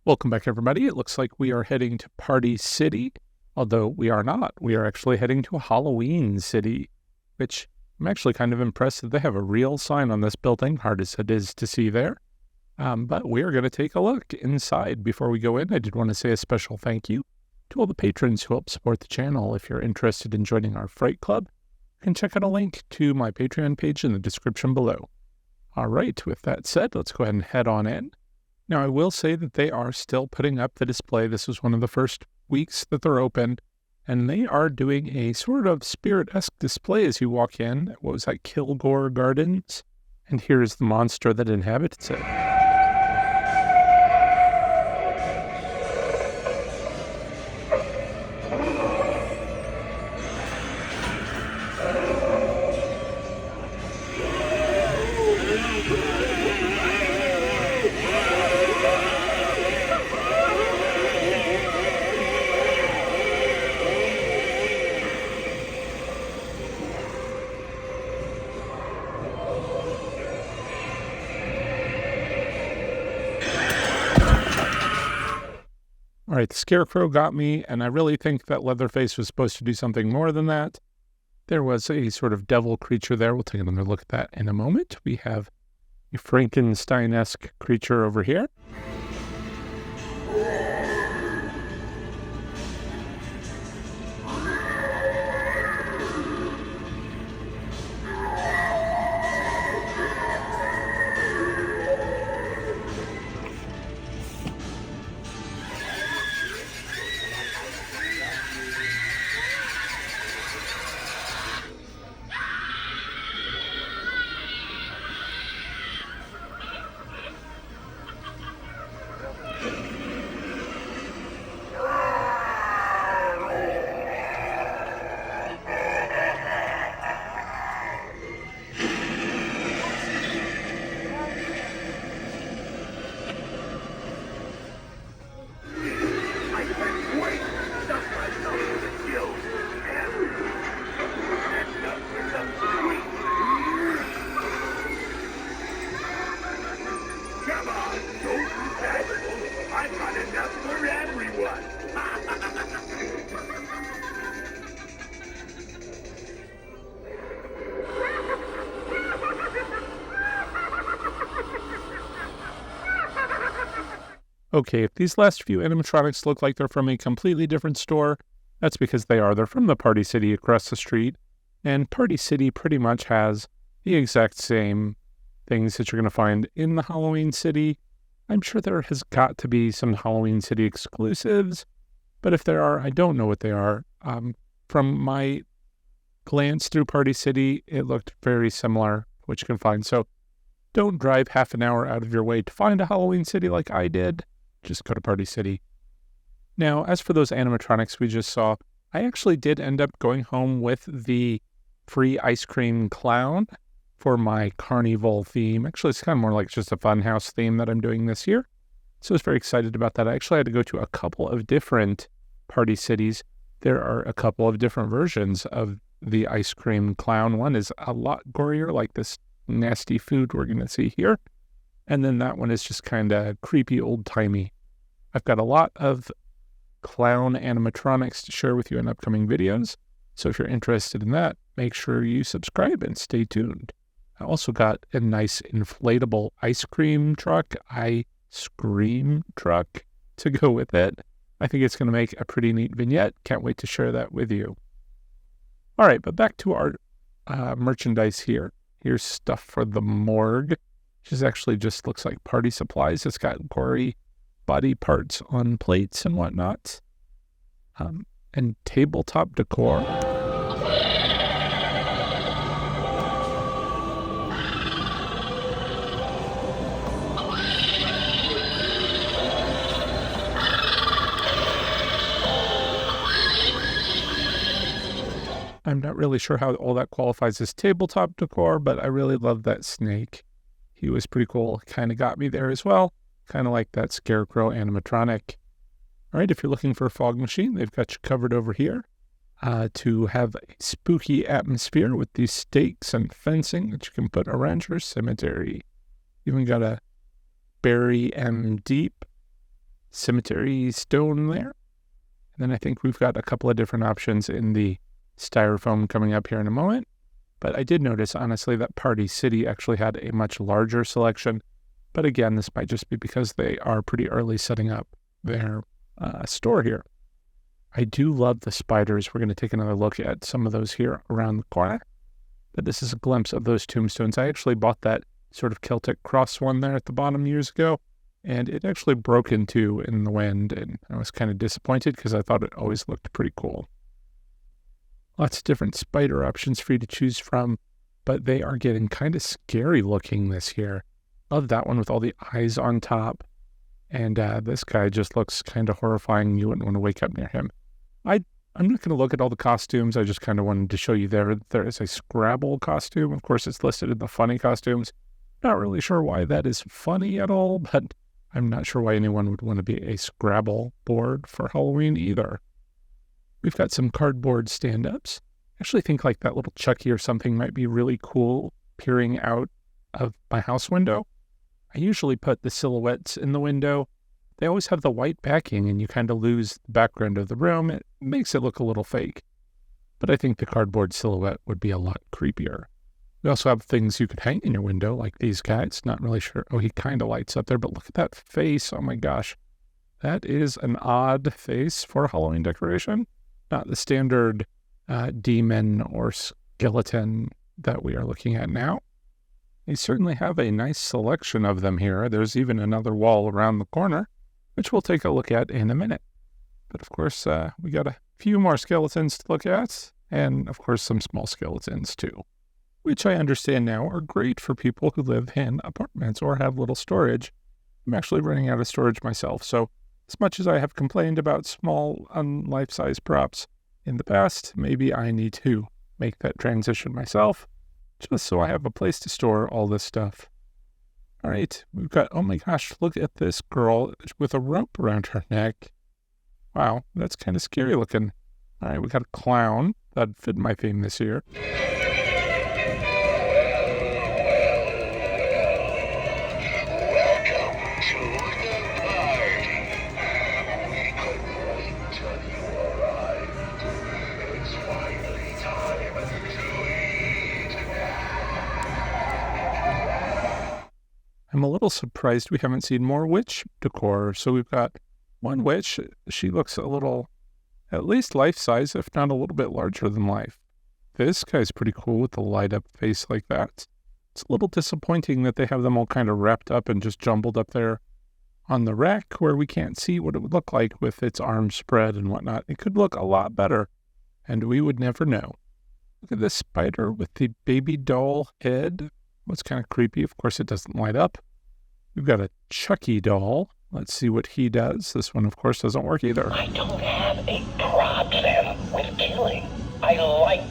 Welcome back, everybody. It looks like we are heading to Party City, although we are not. We are actually heading to a Halloween city, which I'm actually kind of impressed that they have a real sign on this building, hard as it is to see there. But we are going to take a look inside. Before we go in, I did want to say a special thank you to all the patrons who help support the channel. If you're interested in joining our Fright Club, you can check out a link to my Patreon page in the description below. All right, with that said, let's go ahead and head on in. Now, I will say that they are still putting up the display. This is one of the first weeks that they're open, and they are doing a sort of spirit-esque display as you walk in. What was that, Kilgore Gardens? And here is the monster that inhabits it. All right, the Scarecrow got me, and I really think that Leatherface was supposed to do something more than that. There was a sort of devil creature there. We'll take another look at that in a moment. We have a Frankenstein-esque creature over here. Okay, if these last few animatronics look like they're from a completely different store, that's because they are. They're from the Party City across the street, and Party City pretty much has the exact same things that you're going to find in the Halloween City. I'm sure there has got to be some Halloween City exclusives, but if there are, I don't know what they are. From my glance through Party City, it looked very similar, which you can find. So don't drive half an hour out of your way to find a Halloween City like I did. Just go to Party City. Now, as for those animatronics we just saw, I actually did end up going home with the free ice cream clown for my carnival theme. Actually, it's kind of more like just a funhouse theme that I'm doing this year. So I was very excited about that. I actually had to go to a couple of different Party Cities. There are a couple of different versions of the ice cream clown. One is a lot gorier, like this nasty food we're going to see here. And then that one is just kind of creepy, old-timey. I've got a lot of clown animatronics to share with you in upcoming videos. So if you're interested in that, make sure you subscribe and stay tuned. I also got a nice inflatable ice cream truck to go with it. I think it's going to make a pretty neat vignette. Can't wait to share that with you. All right, but back to our merchandise here. Here's stuff for the morgue. Which actually just looks like party supplies. It's got gory body parts on plates and whatnot. And tabletop decor. I'm not really sure how all that qualifies as tabletop decor, but I really love that snake. He was pretty cool. Kind of got me there as well. Kind of like that Scarecrow animatronic. All right, if you're looking for a fog machine, they've got you covered over here to have a spooky atmosphere with these stakes and fencing that you can put around your cemetery. Even got a bury 'em deep cemetery stone there. And then I think we've got a couple of different options in the styrofoam coming up here in a moment. But I did notice, honestly, that Party City actually had a much larger selection. But again, this might just be because they are pretty early setting up their store here. I do love the spiders. We're going to take another look at some of those here around the corner. But this is a glimpse of those tombstones. I actually bought that sort of Celtic cross one there at the bottom years ago, and it actually broke in two in the wind, and I was kind of disappointed because I thought it always looked pretty cool. Lots of different spider options for you to choose from, but they are getting kind of scary looking this year. Love that one with all the eyes on top, and this guy just looks kind of horrifying. You wouldn't want to wake up near him. I'm not going to look at all the costumes. I just kind of wanted to show you there is a Scrabble costume. Of course, it's listed in the funny costumes. Not really sure why that is funny at all, but I'm not sure why anyone would want to be a Scrabble board for Halloween either. We've got some cardboard stand-ups. I actually think like that little Chucky or something might be really cool peering out of my house window. I usually put the silhouettes in the window. They always have the white backing, and you kind of lose the background of the room. It makes it look a little fake. But I think the cardboard silhouette would be a lot creepier. We also have things you could hang in your window, like these guys. Not really sure. Oh, he kind of lights up there, but look at that face. Oh my gosh. That is an odd face for a Halloween decoration. Not the standard demon or skeleton that we are looking at now. They certainly have a nice selection of them here. There's even another wall around the corner, which we'll take a look at in a minute. But of course, we got a few more skeletons to look at, and of course some small skeletons too, which I understand now are great for people who live in apartments or have little storage. I'm actually running out of storage myself, so as much as I have complained about small, life-size props in the past, maybe I need to make that transition myself, just so I have a place to store all this stuff. All right, we've got, oh my gosh, look at this girl with a rope around her neck. Wow, that's kind of scary looking. All right, we got a clown. That fit my theme this year. I'm a little surprised we haven't seen more witch decor. So we've got one witch. She looks a little, at least life-size, if not a little bit larger than life. This guy's pretty cool with the light-up face like that. It's a little disappointing that they have them all kind of wrapped up and just jumbled up there on the rack where we can't see what it would look like with its arms spread and whatnot. It could look a lot better, and we would never know. Look at this spider with the baby doll head. What's kind of creepy. Of course, it doesn't light up. We've got a Chucky doll. Let's see what he does. This one, of course, doesn't work either. I don't have a problem with killing. I like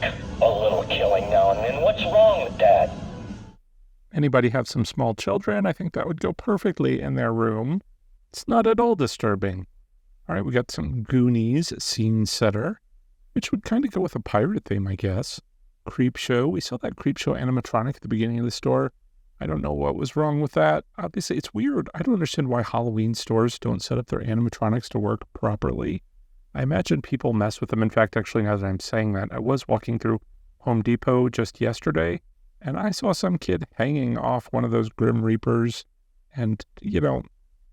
a little killing now and then. What's wrong with that? Anybody have some small children? I think that would go perfectly in their room. It's not at all disturbing. All right, we got some Goonies scene setter, which would kind of go with a pirate theme, I guess. Creep show. We saw that creep show animatronic at the beginning of the store. I don't know what was wrong with that. Obviously, it's weird. I don't understand why Halloween stores don't set up their animatronics to work properly. I imagine people mess with them. In fact, actually, now that I'm saying that, I was walking through Home Depot just yesterday, and I saw some kid hanging off one of those Grim Reapers, and,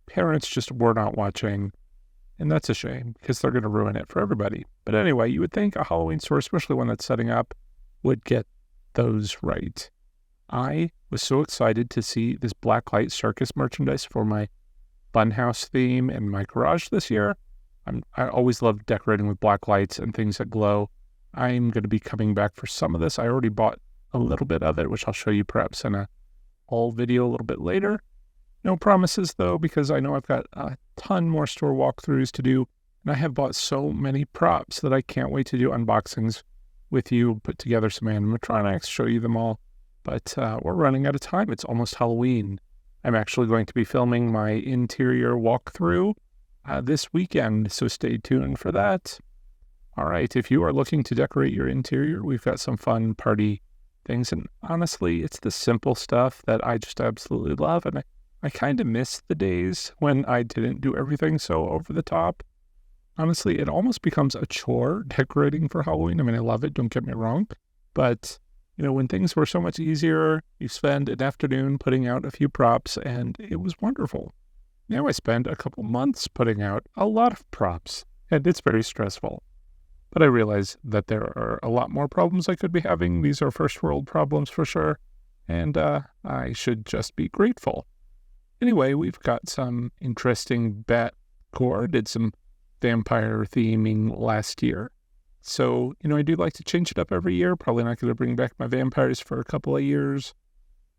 parents just were not watching. And that's a shame, because they're going to ruin it for everybody. But anyway, you would think a Halloween store, especially one that's setting up, would get those right. I was so excited to see this Blacklight Circus merchandise for my Funhouse theme in my garage this year. I always love decorating with black lights and things that glow. I'm going to be coming back for some of this. I already bought a little bit of it, which I'll show you perhaps in a haul video a little bit later. No promises, though, because I know I've got a ton more store walkthroughs to do, and I have bought so many props that I can't wait to do unboxings with you, put together some animatronics, show you them all. But we're running out of time. It's almost Halloween. I'm actually going to be filming my interior walkthrough this weekend, so stay tuned for that. All right, if you are looking to decorate your interior, we've got some fun party things. And honestly, it's the simple stuff that I just absolutely love. And I kind of miss the days when I didn't do everything so over the top. Honestly, it almost becomes a chore decorating for Halloween. I mean, I love it, don't get me wrong. But, when things were so much easier, you spend an afternoon putting out a few props, and it was wonderful. Now I spend a couple months putting out a lot of props, and it's very stressful. But I realize that there are a lot more problems I could be having. These are first world problems for sure, and I should just be grateful. Anyway, we've got some interesting Decor, did some vampire theming last year. So, I do like to change it up every year. Probably not going to bring back my vampires for a couple of years.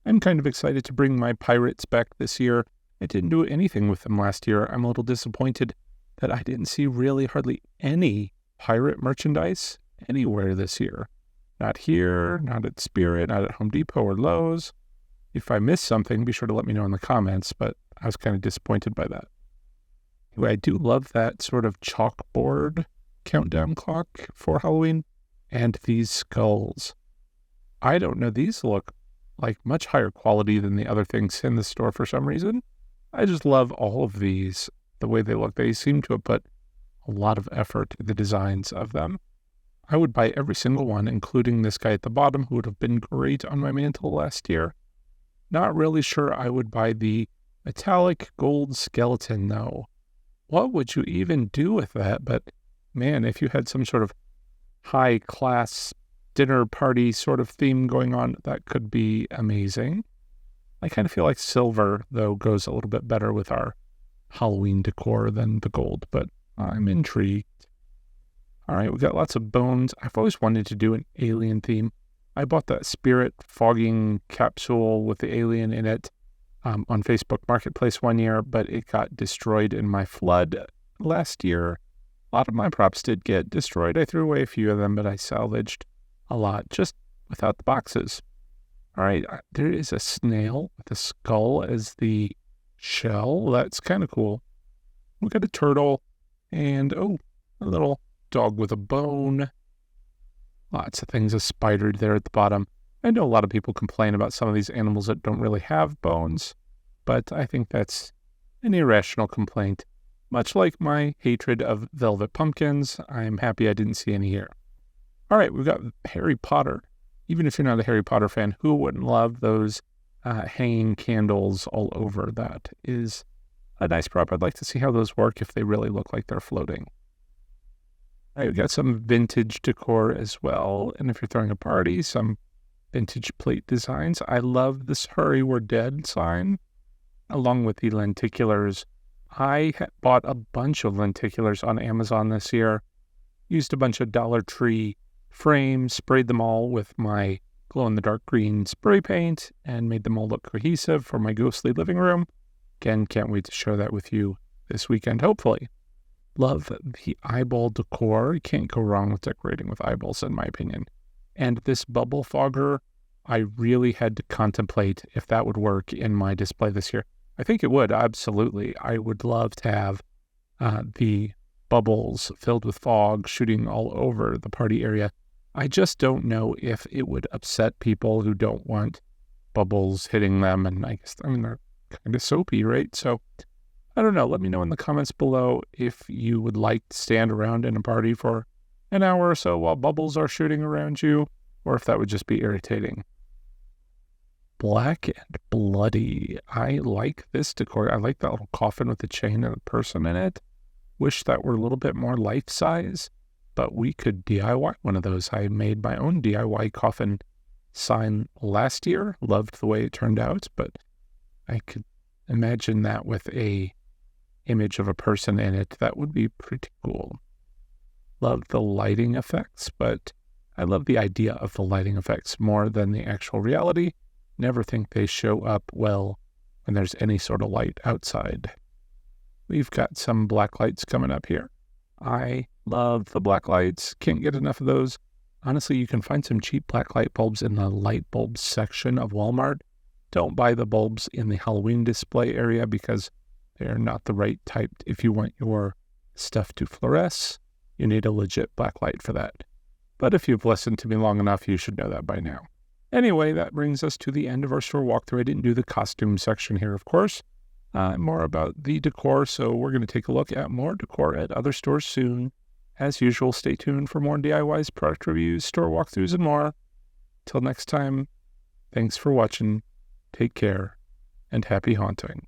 I'm kind of excited to bring my pirates back this year. I didn't do anything with them last year. I'm a little disappointed that I didn't see really hardly any pirate merchandise anywhere this year. Not here, not at Spirit, not at Home Depot or Lowe's. If I missed something, be sure to let me know in the comments, but I was kind of disappointed by that. Anyway, I do love that sort of chalkboard countdown clock for Halloween, and these skulls. I don't know, these look like much higher quality than the other things in the store for some reason. I just love all of these, the way they look. They seem to have put a lot of effort in the designs of them. I would buy every single one, including this guy at the bottom, who would have been great on my mantle last year. Not really sure I would buy the metallic gold skeleton, though. What would you even do with that? But man, if you had some sort of high-class dinner party sort of theme going on, that could be amazing. I kind of feel like silver, though, goes a little bit better with our Halloween decor than the gold, but I'm intrigued. All right, we got lots of bones. I've always wanted to do an alien theme. I bought that spirit fogging capsule with the alien in it on Facebook Marketplace one year, but it got destroyed in my flood last year. A lot of my props did get destroyed. I threw away a few of them, but I salvaged a lot just without the boxes. All right, there is a snail with a skull as the shell. That's kind of cool. We got a turtle and, a little dog with a bone. Lots of things are spidered there at the bottom. I know a lot of people complain about some of these animals that don't really have bones, but I think that's an irrational complaint. Much like my hatred of velvet pumpkins, I'm happy I didn't see any here. All right, we've got Harry Potter. Even if you're not a Harry Potter fan, who wouldn't love those hanging candles all over? That is a nice prop. I'd like to see how those work if they really look like they're floating. All right, we've got some vintage decor as well. And if you're throwing a party, some vintage plate designs. I love this Hurry We're Dead sign, along with the lenticulars. I bought a bunch of lenticulars on Amazon this year, used a bunch of Dollar Tree frames, sprayed them all with my glow-in-the-dark green spray paint, and made them all look cohesive for my ghostly living room. Again, can't wait to share that with you this weekend, hopefully. Love the eyeball decor. You can't go wrong with decorating with eyeballs, in my opinion. And this bubble fogger, I really had to contemplate if that would work in my display this year. I think it would, absolutely. I would love to have the bubbles filled with fog shooting all over the party area. I just don't know if it would upset people who don't want bubbles hitting them. And they're kind of soapy, right? So I don't know. Let me know in the comments below if you would like to stand around in a party for an hour or so while bubbles are shooting around you, or if that would just be irritating. Black and bloody. I like this decor. I like that little coffin with the chain and a person in it. Wish that were a little bit more life size, but we could DIY one of those. I made my own DIY coffin sign last year. Loved the way it turned out, but I could imagine that with a image of a person in it. That would be pretty cool. Love the lighting effects, but I love the idea of the lighting effects more than the actual reality. Never think they show up well when there's any sort of light outside. We've got some black lights coming up here. I love the black lights. Can't get enough of those. Honestly, you can find some cheap black light bulbs in the light bulbs section of Walmart. Don't buy the bulbs in the Halloween display area because they're not the right type. If you want your stuff to fluoresce, you need a legit black light for that. But if you've listened to me long enough, you should know that by now. Anyway, that brings us to the end of our store walkthrough. I didn't do the costume section here, of course. more about the Decor, so we're going to take a look at more Decor at other stores soon. As usual, stay tuned for more DIYs, product reviews, store walkthroughs, and more. Till next time, thanks for watching, take care, and happy haunting.